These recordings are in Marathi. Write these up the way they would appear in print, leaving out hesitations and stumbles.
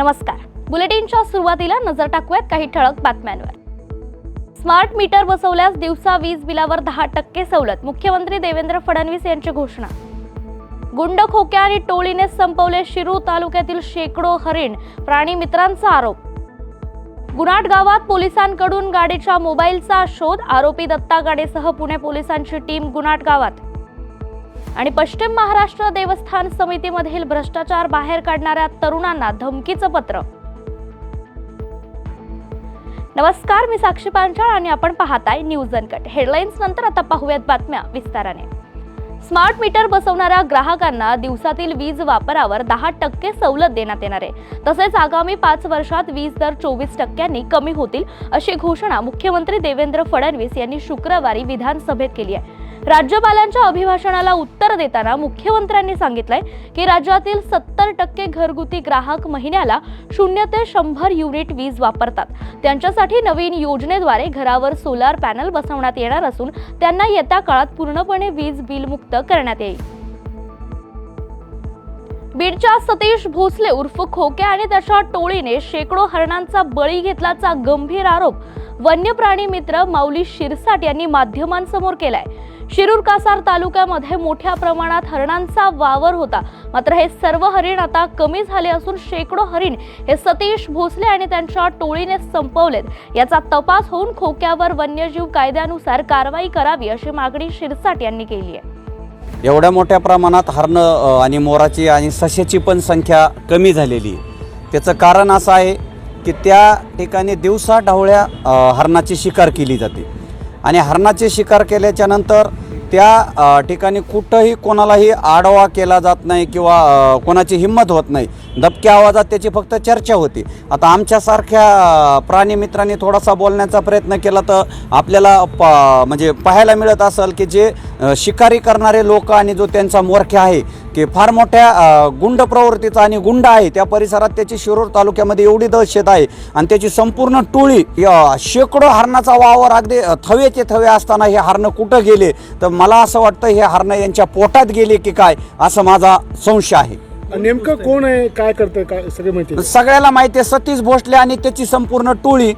नमस्कार. बुलेटिनच्या सुरुवातीला नजर टाकूयात काही ठळक बातम्यांवर. स्मार्ट मीटर बसवल्यास दिवसा वीज बिलावर 10% सवलत. मुख्यमंत्री देवेंद्र फडणवीस यांची घोषणा. गुंड खोक्या आणि टोळीने संपवले शिरूर तालुक्यातील शेकडो हरिण. प्राणी मित्रांचा आरोप. गुन्हाट गावात पोलिसांकडून गाडीच्या मोबाईलचा शोध. आरोपी दत्ता गाडेसह पुणे पोलिसांची टीम गुन्हाट गावात. आणि पश्चिम महाराष्ट्र देवस्थान समितीमधील भ्रष्टाचार बाहेर काढणाऱ्या तरुणांना धमकीचं पत्र. नमस्कार, मी साक्षी पांचाळ आणि आपण पाहताय न्यूज अनकट. हेडलाईन्स नंतर आता पाहूयात बातम्या विस्ताराने. स्मार्ट मीटर बसवणाऱ्या ग्राहकांना दिवसातील वीज वापरावर 10% सवलत देण्यात येणार आहे. तसेच आगामी 5 वर्षात वीज दर 24% कमी होतील, अशी घोषणा मुख्यमंत्री देवेंद्र फडणवीस यांनी शुक्रवारी विधानसभेत केली आहे. राज्यपालांच्या अभिभाषणाला उत्तर देताना मुख्यमंत्र्यांनी सांगितलंय की राज्यातील 70% घरगुती ग्राहक महिन्याला 0 ते 100 युनिट वीज वापरतात. त्यांच्यासाठी नवीन योजनेद्वारे घरावर सोलार पॅनल बसवण्यात येणार असून त्यांना येत्या काळात पूर्णपणे वीज बिल मुक्त करण्यात येईल. बीडच्या सतीश भोसले उर्फ खोक्या आणि त्याच्या टोळीने शेकडो हरणांचा बळी घेतल्याचा गंभीर आरोप वन्य प्राणी मित्र माऊली शिरसाट यांनी माध्यमांसमोर केलाय. शिरूर कासार तालुक्यामध्ये मोठ्या प्रमाणात हरणांचा वावर होता. मात्र हे सर्व हरिण आता कमी झाले असून शेकडो हरिण हे सतीश भोसले आणि त्यांच्या टोळीने संपवलेत. याचा तपास होऊन खोक्यावर वन्यजीव कायद्यानुसार कारवाई करावी अशी मागणी शिरसाट यांनी केली आहे. एवढ्या मोठ्या प्रमाणात हरणं आणि मोराची आणि सश्याची पण संख्या कमी झालेली. त्याचं कारण असं आहे की त्या ठिकाणी दिवसा ढवळ्या हरणाची शिकार केली जाते आणि हरणाची शिकार केल्याच्या नंतर त्या ठिकाणी कुठंही कोणालाही आडवा केला जात नाही किंवा कोणाची हिंमत होत नाही. दबक्या आवाजात त्याची फक्त चर्चा होती. आता आमच्यासारख्या प्राणी मित्रांनी थोडासा बोलण्याचा प्रयत्न केला तर आपल्याला म्हणजे पाहायला मिळत असेल की जे शिकारी करणारे लोक आणि जो त्यांचा मोरख्या आहे की फार मोठ्या गुंड प्रवृत्तीचा आणि गुंड आहे. त्या परिसरात त्याची शिरूर तालुक्यामध्ये एवढी दहशत आहे आणि त्याची संपूर्ण टोळी शेकडो हरणाचा वावर अगदी थवेचे थवे असताना हे हरणं कुठं गेले तर मला असं वाटतं हे हरणं यांच्या पोटात गेले की काय असं माझा संशय आहे. नेमकं कोण आहे, काय करतं, काय सगळी माहिती सगळ्याला माहिती आहे. सतीश भोसले आणि त्याची संपूर्ण टोळी.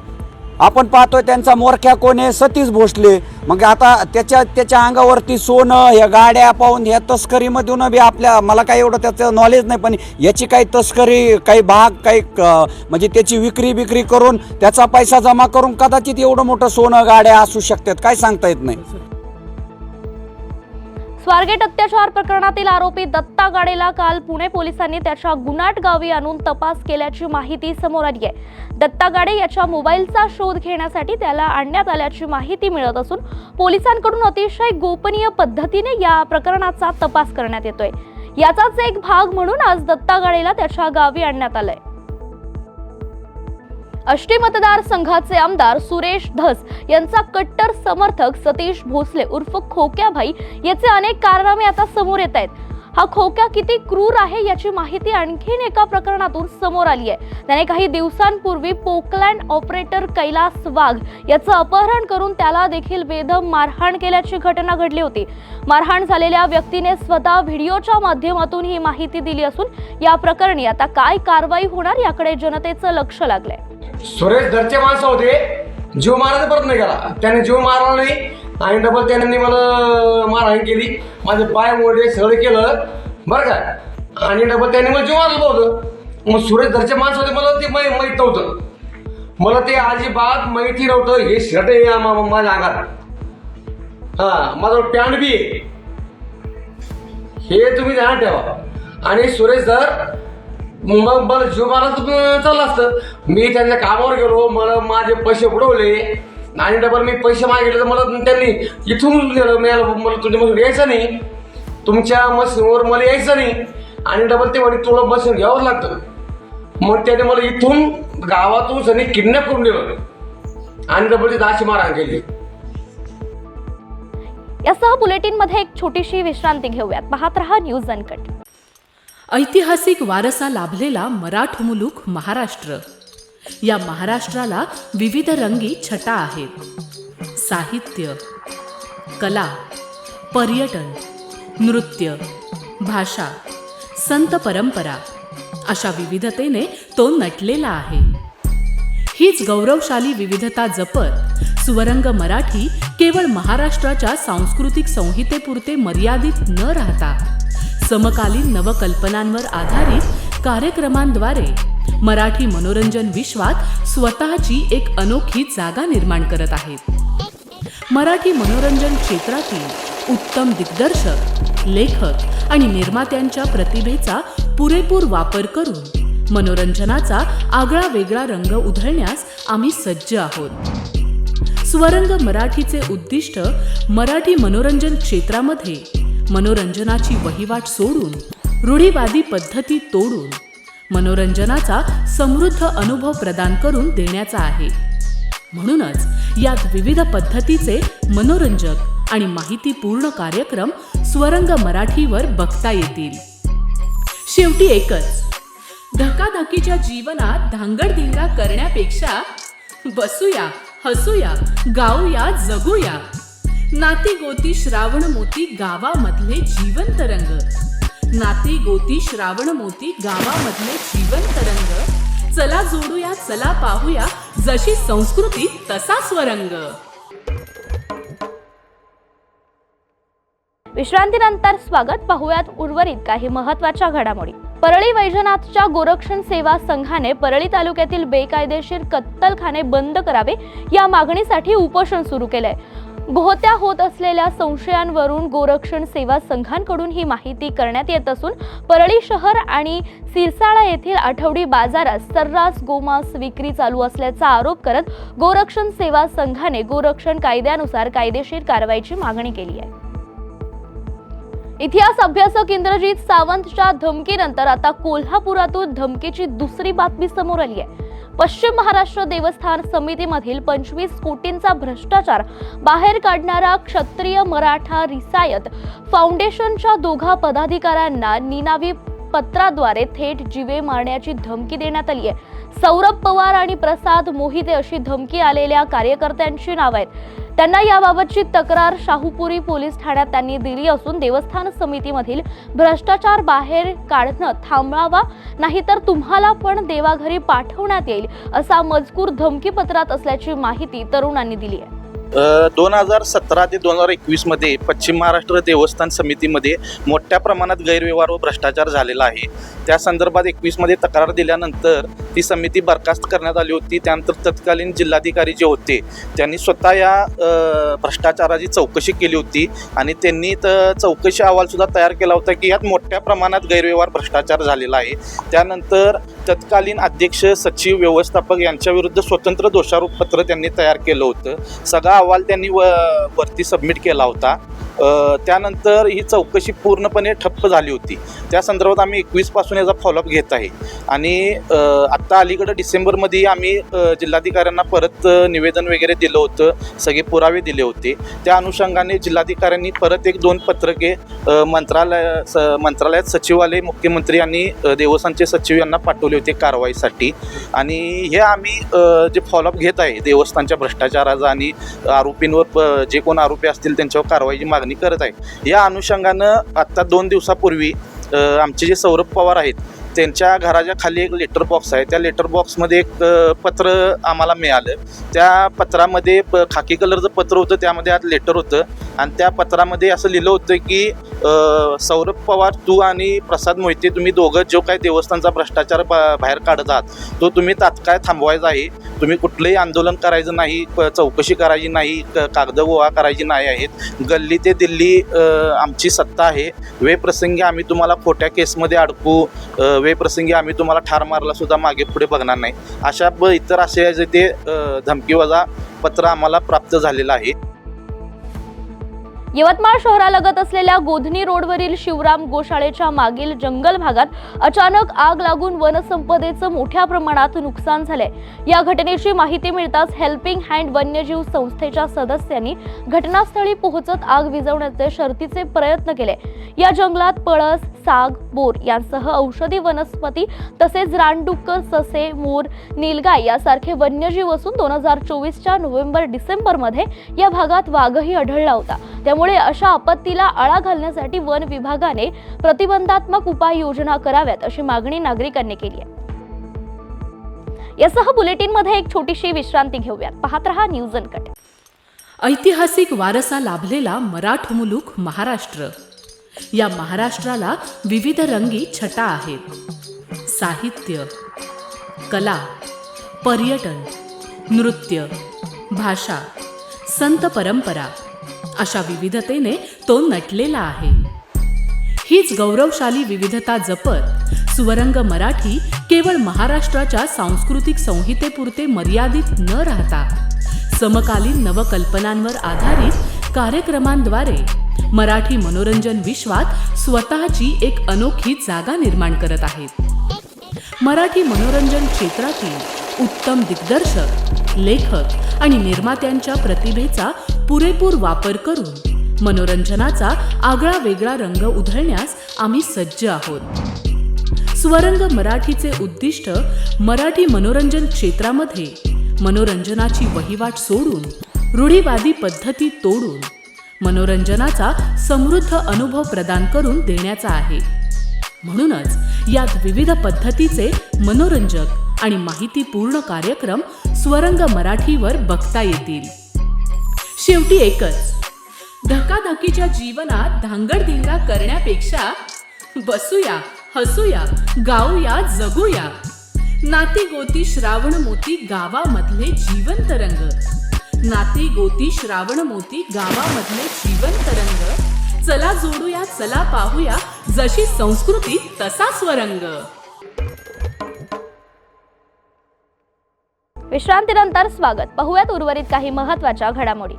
आपण पाहतोय त्यांचा मोरख्या कोण आहे, सतीश भोसले. मग आता त्याच्या अंगावरती सोनं, या गाड्या पाहून या तस्करीमधून बी मला काही एवढं त्याचं नॉलेज नाही, पण याची काही तस्करी, काही भाग, काही म्हणजे त्याची विक्री करून त्याचा पैसा जमा करून कदाचित एवढं मोठं सोनं गाड्या असू शकतात, काय सांगता येत नाही. स्वारगेट अत्याचार प्रकरणातील आरोपी दत्ता गाडेला काल पुणे पोलिसांनी त्याच्या गुन्हाट गावी आणून तपास केल्याची माहिती समोर आली आहे. दत्ता गाडे याच्या मोबाईलचा शोध घेण्यासाठी त्याला आणण्यात आल्याची माहिती मिळत असून पोलिसांकडून अतिशय गोपनीय पद्धतीने या प्रकरणाचा तपास करण्यात येतोय. याचाच एक भाग म्हणून आज दत्ता गाडेला त्याच्या गावी आणण्यात आलंय. आष्टी मतदारसंघाचे आमदार सुरेश धस यांचा कट्टर समर्थक सतीश भोसले उर्फ खोक्याभाई याचे अनेक कारनामे आता समोर येत आहेत. हा खोक्या किती क्रूर आहे याची माहिती आणखीन एका प्रकरणातून समोर आली आहे. त्याने काही दिवसांपूर्वी पोकलँड ऑपरेटर कैलास वाघ याचं अपहरण करून त्याला देखील बेदम मारहाण केल्याची घटना घडली होती. मारहाण झालेल्या व्यक्तीने स्वतः व्हिडिओच्या माध्यमातून ही माहिती दिली असून या प्रकरणी आता काय कारवाई होणार याकडे जनतेचं लक्ष लागलंय. सुरेश घरचे माणसं होते, जीव मारायचा प्रयत्न केला, त्याने जीव मारला नाही आणि डबल त्यांनी मला मारहाण केली, माझे पाय मोडले, सगळं केलं बरं का, आणि डबल त्यांनी मला जीव मारलं होतं. मग सुरेश घरचे माणसं होते, मला ते माहीत नव्हतं, मला ते अजिबात माहिती नव्हतं. हे शर्ट आहे माझ्या अंगात, माझं पॅन्ट बी आहे, हे तुम्ही ध्यान ठेवा. आणि सुरेश जर मग मला जीव मारायचं चाललं असतं, मी त्यांच्या कामावर गेलो, मला माझे पैसे बुडवले आणि डबल मी पैसे मागितले तर मला त्यांनी इथून दिलं. मला तुझ्या मशीन यायचं नाही, तुमच्या मशीनवर मला यायचं नाही आणि डबल ते म्हणे तुला मशीन घ्यावंच लागतं. मग त्याने मला इथून गावातून त्यांनी किडनॅप करून दिलं आणि डबल ती दाशी मारहाण केली. यासह बुलेटिन मध्ये एक छोटीशी विश्रांती घेऊयात. पाहत रहा न्यूज अनकट. ऐतिहासिक वारसा लाभलेला मराठ मुलूक महाराष्ट्र. या महाराष्ट्राला विविध रंगी छटा आहेत. साहित्य, कला, पर्यटन, नृत्य, भाषा, संत परंपरा अशा विविधतेने तो नटलेला आहे. हीच गौरवशाली विविधता जपत स्वरंग मराठी केवळ महाराष्ट्राच्या सांस्कृतिक संहितेपुरते मर्यादित न राहता समकालीन नवकल्पनांवर आधारित कार्यक्रमांद्वारे मराठी मनोरंजन विश्वात स्वतःची एक अनोखी जागा निर्माण करत आहेत. मराठी मनोरंजन क्षेत्रातील उत्तम दिग्दर्शक, लेखक आणि निर्मात्यांच्या प्रतिभेचा पुरेपूर वापर करून मनोरंजनाचा आगळा वेगळा रंग उधळण्यास आम्ही सज्ज आहोत. स्वरंग मराठीचे उद्दिष्ट मराठी मनोरंजन क्षेत्रामध्ये मनोरंजनाची वहिवाट सोडून, रूढीवादी पद्धती तोडून मनोरंजनाचा समृद्ध अनुभव प्रदान करून देण्याचा आहे. म्हणूनच यात विविध पद्धतीचे मनोरंजक आणि माहितीपूर्ण कार्यक्रम स्वरंग मराठीवर बघता येतील. शेवटी एकच, धकाधकीच्या जीवनात धांगडधिंगा करण्यापेक्षा बसूया, हसूया, गाऊया, जगूया. नाती गोती श्रावण मोती गावामधले जिवंत रंग. नाती गोती श्रावण मोती गावामधले जिवंत रंग. चला जोडूया, चला पाहूया, जशी संस्कृती तसा स्वरंग. विश्रांतीनंतर स्वागत. पाहूयात उर्वरित काही महत्त्वाच्या घडामोडी. परळी वैजनाथच्या गोरक्षण सेवा संघाने परळी तालुक्यातील बेकायदेशीर कत्तलखाने बंद करावे या मागणीसाठी उपोषण सुरू केलंय. गोहत्या होत असलेल्या संशयांवरून गोरक्षण सेवा संघांकडून ही माहिती करण्यात येत असून परळी शहर आणि सिरसाळा येथील आठवडी बाजारात सर्रास गोमांस विक्री चालू असल्याचा आरोप करत गोरक्षण सेवा संघाने गोरक्षण कायद्यानुसार कायदेशीर कारवाईची मागणी केली आहे. इतिहास अभ्यासक इंद्रजीत सावंतच्या धमकीनंतर आता कोल्हापुरातून धमकीची दुसरी बातमी समोर आली आहे. पश्चिम महाराष्ट्र देवस्थान समितीमधील 25 कोटींचा भ्रष्टाचार बाहेर काढणारा क्षत्रिय मराठा रिसायत फाउंडेशनच्या दोघा पदाधिकाऱ्यांना निनावी पत्राद्वारे थेट जीवे मारण्याची धमकी देण्यात आली आहे. सौरभ पवार आणि प्रसाद मोहिते अशी धमकी आलेल्या कार्यकर्त्यांची नाव आहेत. त्यांना याबाबतची तक्रार शाहूपुरी पोलीस ठाण्यात त्यांनी दिली असून देवस्थान समितीमधील भ्रष्टाचार बाहेर काढणं थांबवावा, नाहीतर तुम्हाला पण देवाघरी पाठवण्यात येईल असा मजकूर धमकीपत्रात असल्याची माहिती तरुणांनी दिली आहे. 2017 ते 2021 मध्ये पश्चिम महाराष्ट्र देवस्थान समितीमध्ये मोठ्या प्रमाणात गैरव्यवहार व भ्रष्टाचार झालेला आहे. त्या संदर्भात 21 मध्ये तक्रार दिल्यानंतर ती समिती बरखास्त करण्यात आली होती. त्यानंतर तत्कालीन जिल्हाधिकारी जे होते त्यांनी स्वतः या भ्रष्टाचाराची चौकशी केली होती आणि त्यांनी चौकशी अहवाल सुद्धा तयार केला होता की यात मोठ्या प्रमाणात गैरव्यवहार भ्रष्टाचार झालेला आहे. त्यानंतर तत्कालीन अध्यक्ष, सचिव, व्यवस्थापक यांच्या विरुद्ध स्वतंत्र दोषारोप पत्र त्यांनी तयार केलं होतं. सगळा अहवाल त्यांनी वरती सबमिट केला होता. त्यानंतर ही चौकशी पूर्णपणे ठप्प झाली होती. त्या संदर्भात आम्ही 21 पासून याचा फॉलोअप घेत आहे आणि आत्ता अलीकडं डिसेंबरमध्ये आम्ही जिल्हाधिकाऱ्यांना परत निवेदन वगैरे दिलं होतं, सगळे पुरावे दिले होते. त्या अनुषंगाने जिल्हाधिकाऱ्यांनी परत 1-2 पत्रके मंत्रालयात सचिवालय, मुख्यमंत्री आणि देवस्थानचे सचिव यांना पाठवले होते कारवाईसाठी. आणि हे आम्ही जे फॉलोअप घेत आहे देवस्थानच्या भ्रष्टाचाराचा आणि आरोपींवर जे कोण आरोपी असतील त्यांच्यावर कारवाईची मागणी करत आहे. या अनुषंगानं आत्ता 2 दिवसापूर्वी आमचे जे सौरभ पवार आहेत त्यांच्या घराच्या खाली एक लेटर बॉक्स आहे. त्या लेटर बॉक्समध्ये एक पत्र आम्हाला मिळालं. त्या पत्रामध्ये खाकी कलरचं पत्र होतं, त्यामध्ये आज लेटर होतं आणि त्या पत्रामध्ये असं लिहिलं होतं की सौरभ पवार, तू आणि प्रसाद मोहिते तुम्ही दोघं जो काय देवस्थानचा भ्रष्टाचार बाहेर काढत आहात तो तुम्ही तात्काळ थांबवायचा आहे. तुम्ही कुठलंही आंदोलन करायचं नाही, चौकशी करायची नाही, कागद गोळा करायची नाही आहेत. गल्ली ते दिल्ली आमची सत्ता आहे. वेप्रसंगी आम्ही तुम्हाला खोट्या केसमध्ये अडकू, वेप्रसंगी आम्ही तुम्हाला ठार मारला सुद्धा मागे पुढे बघणार नाही, अशा इतर असे जे ते धमकीवजा पत्र आम्हाला प्राप्त झालेलं आहे. यवतमाळ शहरालगत असलेल्या गोधनी रोडवरील शिवराम गोशाळेच्या मागील जंगल भागात अचानक आग लागून वनसंपदेचं मोठ्या प्रमाणात नुकसान झालंय. या घटनेची माहिती मिळताच हेल्पिंग हँड वन्यजीव संस्थेच्या सदस्यांनी घटनास्थळी पोहोचत आग विझवण्याचे शर्थीचे प्रयत्न केले. या जंगलात पळस, साग, बोर यांसह औषधी वनस्पती तसेच रानडुक्कर, ससे, मोर, नीलगाय यासारखे वन्यजीव असून 2024च्या नोव्हेंबर-डिसेंबर मध्ये या भागात वाघही आढळला होता. त्यामुळे अशा आपत्तीला आळा घालण्यासाठी वन विभागाने प्रतिबंधात्मक उपाययोजना कराव्यात अशी मागणी नागरिकांनी केली आहे. यासह बुलेटिनमध्ये एक छोटीशी विश्रांती घेऊयात. पाहत रहा न्यूज अनकट. ऐतिहासिक वारसा लाभलेला मराठ मुलूक महाराष्ट्र. या महाराष्ट्राला विविध रंगी छटा आहेत. साहित्य, कला, पर्यटन, नृत्य, भाषा, संत परंपरा अशा विविधतेने तो नटलेला आहे. हीच गौरवशाली विविधता जपत सुवरंग मराठी केवळ महाराष्ट्राच्या सांस्कृतिक संहितेपुरते मर्यादित न राहता समकालीन नवकल्पनांवर आधारित कार्यक्रमांद्वारे मराठी मनोरंजन विश्वात स्वतःची एक अनोखी जागा निर्माण करत आहेत. मराठी मनोरंजन क्षेत्रातील उत्तम दिग्दर्शक, लेखक आणि निर्मात्यांच्या प्रतिभेचा पुरेपूर वापर करून मनोरंजनाचा आगळा वेगळा रंग उधळण्यास आम्ही सज्ज आहोत. सुवरंग मराठीचे उद्दिष्ट मराठी मनोरंजन क्षेत्रामध्ये मनोरंजनाची वहिवाट सोडून रूढीवादी पद्धती तोडून मनोरंजनाचा समृद्ध अनुभव प्रदान करून देण्याचा आहे. म्हणूनच यात विविध पद्धतीचे मनोरंजक आणि माहितीपूर्ण कार्यक्रम स्वरंग मराठीवर बघता येतील. शेवटी एकच, धकाधकीच्या जीवनात धांगडधिंगा करण्यापेक्षा बसूया, हसूया, गाऊया, जगूया. नाती गोती श्रावण मोती गावामधले जीवंत रंग. नाती गोती श्रावण मोती गावामधले जीवंत रंग. चला जोडूया, चला पाहूया, जशी संस्कृती तसा स्वरंग. विश्रांतीनंतर स्वागत. पाहूयात उर्वरित काही महत्त्वाच्या घडामोडी.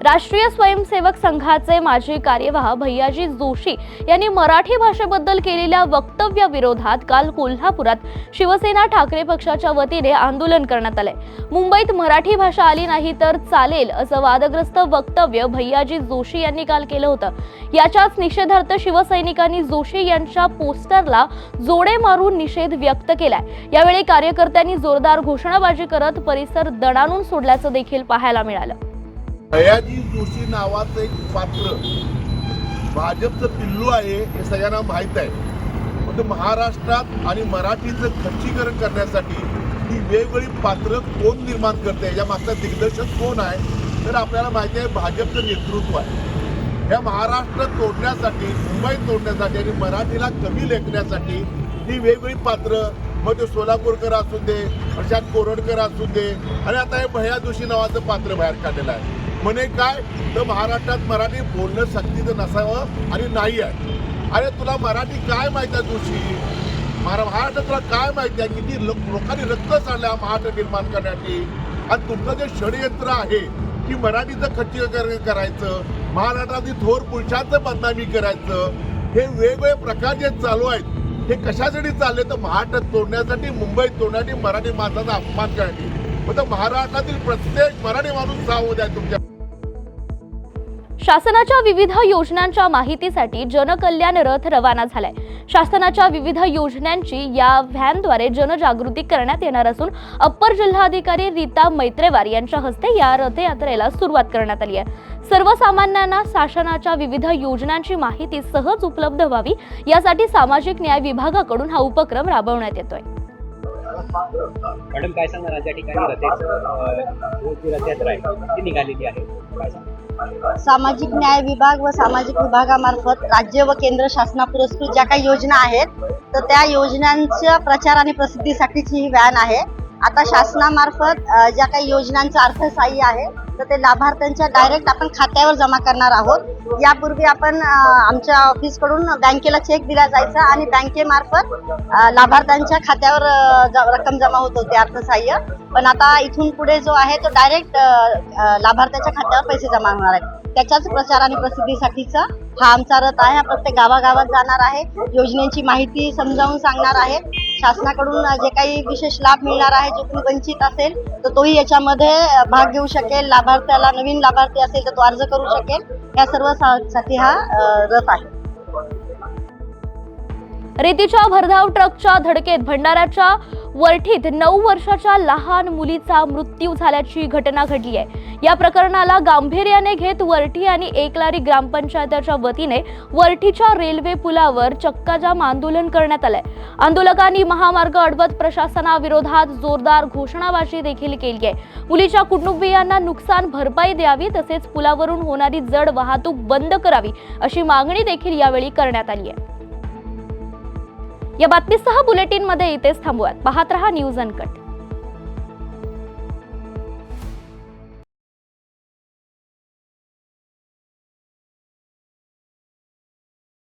राष्ट्रीय स्वयंसेवक संघाचे माजी कार्यवाह भैयाजी जोशी यांनी मराठी भाषेबद्दल केलेल्या वक्तव्याविरोधात काल कोल्हापुरात शिवसेना ठाकरे पक्षाच्या वतीने आंदोलन करण्यात आले. मुंबईत मराठी भाषा आली नाही तर चालेल असं वादग्रस्त वक्तव्य भैयाजी जोशी यांनी काल केलं होतं. याच्याच निषेधार्थ शिवसैनिकांनी जोशी यांच्या पोस्टरला जोडे मारून निषेध व्यक्त केलाय. यावेळी कार्यकर्त्यांनी जोरदार घोषणाबाजी करत परिसर दणाणून सोडल्याचं देखील पाहायला मिळालं. भैयाजी जोशी नावाचं एक पात्र भाजपचं पिल्लू आहे हे सगळ्यांना माहीत आहे. म्हणजे महाराष्ट्रात आणि मराठीचं खच्चीकरण करण्यासाठी ही वेगवेगळी पात्र कोण निर्माण करते, या मागचा दिग्दर्शक कोण आहे तर आपल्याला माहिती आहे भाजपचं नेतृत्व आहे. या महाराष्ट्र तोडण्यासाठी, मुंबई तोडण्यासाठी आणि मराठीला कमी लेखण्यासाठी ही वेगवेगळी पात्र, मग ते सोलापूरकर असू दे, प्रशांत कोरडकर असू दे आणि आता हे भैया जोशी नावाचं पात्र बाहेर काढलेलं आहे. म्हणे काय तर महाराष्ट्रात मराठी बोलणं सक्तीचं नसावं आणि नाही आहे. अरे तुला मराठी काय माहिती आहे जोशी? महाराष्ट्रात तुला काय माहिती आहे? किती लोकांनी रक्त सांडलं महाराष्ट्र निर्माण करण्यासाठी. आणि तुमचं जे षडयंत्र आहे की मराठीचं खच्चीकरण करायचं, महाराष्ट्रातील थोर पुरुषांचं बदनामी करायचं, हे वेगवेगळे प्रकार जे चालू आहेत हे कशासाठी चालले तर महाराष्ट्र तोडण्यासाठी, मुंबई तोडण्यासाठी, मराठी माणसाचा अपमान करण्यासाठी. म्हणजे महाराष्ट्रातील प्रत्येक मराठी माणूस सावध आहे तुमच्या. शासनाच्या विविध योजनांच्या माहितीसाठी जनकल्याण रथ रवाना झालाय. शासनाच्या विविध योजनांची या व्हॅनद्वारे जनजागृती करण्यात येणार असून अप्पर जिल्हाधिकारी रीता मैत्रेवार यांच्या हस्ते या रथयात्रेला सुरुवात करण्यात आली आहे. सर्वसामान्यांना शासनाच्या विविध योजनांची माहिती सहज उपलब्ध व्हावी यासाठी सामाजिक न्याय विभागाकडून हा उपक्रम राबवण्यात येतोय. मॅडम काय सांगणार या ठिकाणी रथयात्रा आहे ती निघालेली आहे, काय सांगणार? सामाजिक न्याय विभाग व सामाजिक विभागामार्फत राज्य व केंद्र शासनापुरस्कृत ज्या काही योजना आहेत तर त्या योजनांच्या प्रचार आणि प्रसिद्धीसाठीची ही व्हॅन आहे. आता शासनामार्फत ज्या काही योजनांचं अर्थसहाय्य आहे तर ते लाभार्थ्यांच्या डायरेक्ट आपण खात्यावर जमा करणार आहोत. यापूर्वी आपण आमच्या ऑफिसकडून बँकेला चेक दिला जायचा आणि बँकेमार्फत लाभार्थ्यांच्या खात्यावर रक्कम जमा होत होते अर्थसहाय्य. पण आता इथून पुढे जो आहे तो डायरेक्ट लाभार्थ्याच्या खात्यावर पैसे जमा होणार आहेत. त्याच्याच प्रचार आणि प्रसिद्धीसाठीचा हा आमचा रथ आहे. हा प्रत्येक गावागावात जाणार आहे, योजनेची माहिती समजावून सांगणार आहे. शासनाकडून जे काही विशेष लाभ मिळणार आहे, जो कोणी वंचित असेल तर तोही याच्यामध्ये भाग घेऊ शकेल. लाभार्थ्याला नवीन लाभार्थी असेल तर तो अर्ज करू शकेल. या सर्व साठी हा रथ आहे. रेतीच्या भरधाव ट्रकच्या धडकेत भंडाऱ्याच्या वरठीत 9 वर्षाच्या लहान मुलीचा मृत्यू झाल्याची घटना घडली आहे। या प्रकरणाला गांभीर्याने घेत वरठी आणि एकलारी ग्रामपंचायतीच्या वतीने वरठीच्या रेल्वे पुलावर चक्काजाम आंदोलन करण्यात आलंय। आंदोलकांनी महामार्ग अडवत प्रशासनाविरोधात जोरदार घोषणाबाजी देखील केली आहे। मुलीच्या कुटुंबियांना नुकसान भरपाई द्यावी तसेच पुलावरून होणारी जड वाहतूक बंद करावी अशी मागणी देखील यावेळी करण्यात आली आहे। या बातमीसह बुलेटिनमध्ये इथेच थांबूयात। पाहत रहा न्यूज अनकट।